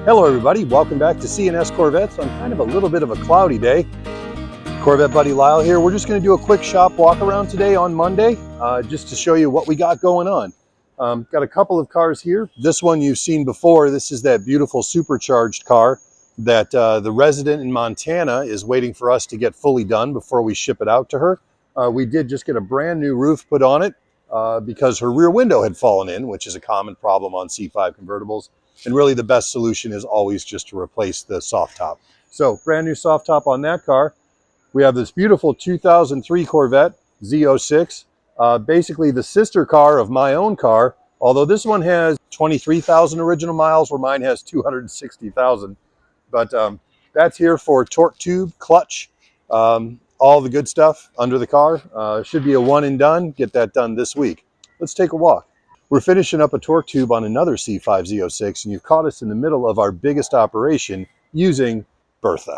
Hello everybody, welcome back to C&S Corvettes on kind of a little bit of a cloudy day. Corvette buddy Lyle here. We're just going to do a quick shop walk around today on Monday, just to show you what we got going on. Got a couple of cars here. This one you've seen before. This is that beautiful supercharged car that the resident in Montana is waiting for us to get fully done before we ship it out to her. We did just get a brand new roof put on it because her rear window had fallen in, which is a common problem on C5 convertibles. And really the best solution is always just to replace the soft top. So brand new soft top on that car. We have this beautiful 2003 Corvette Z06, basically the sister car of my own car, although this one has 23,000 original miles where mine has 260,000. But that's here for torque tube, clutch, all the good stuff under the car. Should be a one and done. Get that done this week. Let's take a walk. We're finishing up a torque tube on another C5 Z06, and you've caught us in the middle of our biggest operation using Bertha.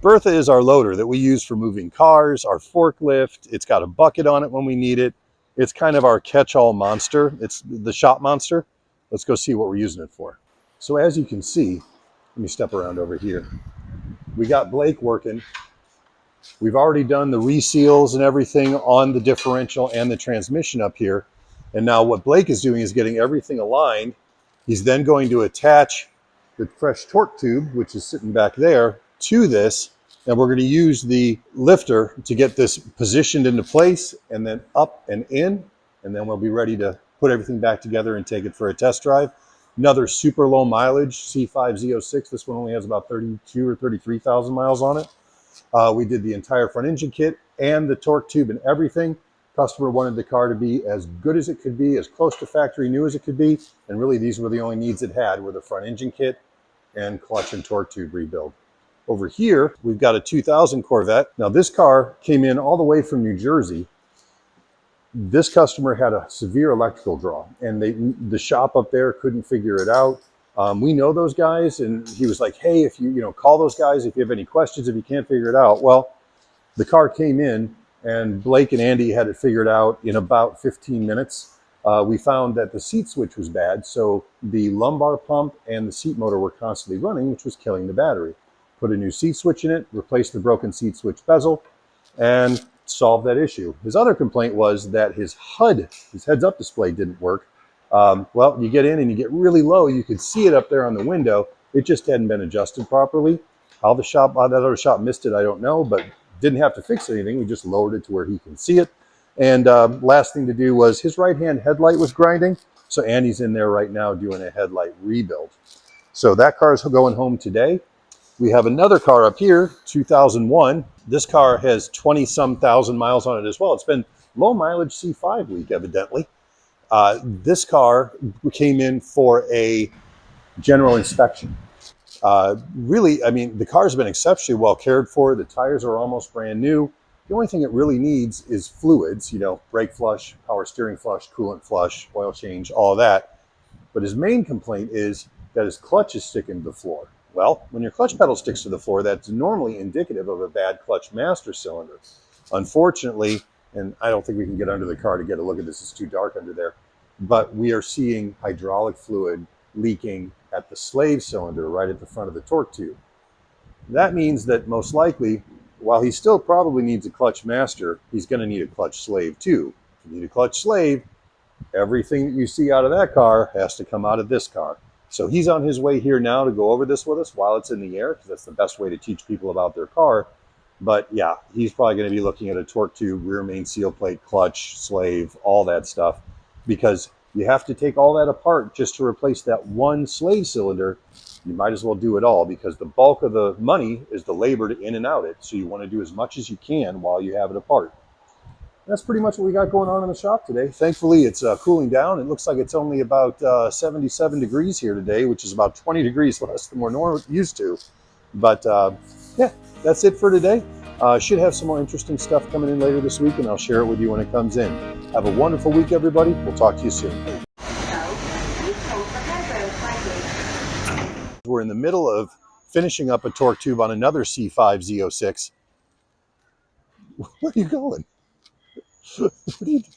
Bertha is our loader that we use for moving cars, our forklift. It's got a bucket on it when we need it. It's kind of our catch-all monster. It's the shop monster. Let's go see what we're using it for. So as you can see, let me step around over here. We got Blake working. We've already done the reseals and everything on the differential and the transmission up here. And now what Blake is doing is getting everything aligned. He's then going to attach the fresh torque tube, which is sitting back there, to this. And we're going to use the lifter to get this positioned into place and then up and in. And then we'll be ready to put everything back together and take it for a test drive. Another super low mileage C5 Z06. This one only has about 32 or 33,000 miles on it. We did the entire front engine kit and the torque tube and everything. Customer wanted the car to be as good as it could be, as close to factory new as it could be. And really these were the only needs it had, were the front engine kit and clutch and torque tube rebuild. Over here, we've got a 2000 Corvette. Now this car came in all the way from New Jersey. This customer had a severe electrical draw and the shop up there couldn't figure it out. We know those guys, and he was like, hey, if you call those guys if you have any questions, if you can't figure it out. Well, the car came in and Blake and Andy had it figured out in about 15 minutes. We found that the seat switch was bad, so the lumbar pump and the seat motor were constantly running, which was killing the battery. Put a new seat switch in it, replaced the broken seat switch bezel, and solved that issue. His other complaint was that his HUD, his heads-up display, didn't work. Well, you get in and you get really low. You could see it up there on the window. It just hadn't been adjusted properly. How that other shop missed it, I don't know, but didn't have to fix anything. We just lowered it to where he can see it. And last thing to do was his right-hand headlight was grinding. So Andy's in there right now doing a headlight rebuild. So that car is going home today. We have another car up here, 2001. This car has 20-some thousand miles on it as well. It's been low mileage C5 week, evidently. This car came in for a general inspection. Really, I mean, the car's been exceptionally well cared for. The tires are almost brand new. The only thing it really needs is fluids, brake flush, power steering flush, coolant flush, oil change, all of that. But his main complaint is that his clutch is sticking to the floor. Well, when your clutch pedal sticks to the floor, that's normally indicative of a bad clutch master cylinder. Unfortunately, and I don't think we can get under the car to get a look at this, it's too dark under there, but we are seeing hydraulic fluid leaking at the slave cylinder right at the front of the torque tube. That means that most likely, while he still probably needs a clutch master, he's going to need a clutch slave too. If you need a clutch slave, everything that you see out of that car has to come out of this car. So he's on his way here now to go over this with us while it's in the air, because that's the best way to teach people about their car. But yeah, he's probably going to be looking at a torque tube, rear main seal plate, clutch, slave, all that stuff, because you have to take all that apart just to replace that one slave cylinder. You might as well do it all, because the bulk of the money is the labor to in and out it. So you want to do as much as you can while you have it apart. that's pretty much what we got going on in the shop today. Thankfully, it's cooling down. It looks like it's only about 77 degrees here today, which is about 20 degrees less than we're used to. But yeah, that's it for today. Should have some more interesting stuff coming in later this week, and I'll share it with you when it comes in. Have a wonderful week, everybody. We'll talk to you soon. We're in the middle of finishing up a torque tube on another C5 Z06. Where are you going? What are you doing?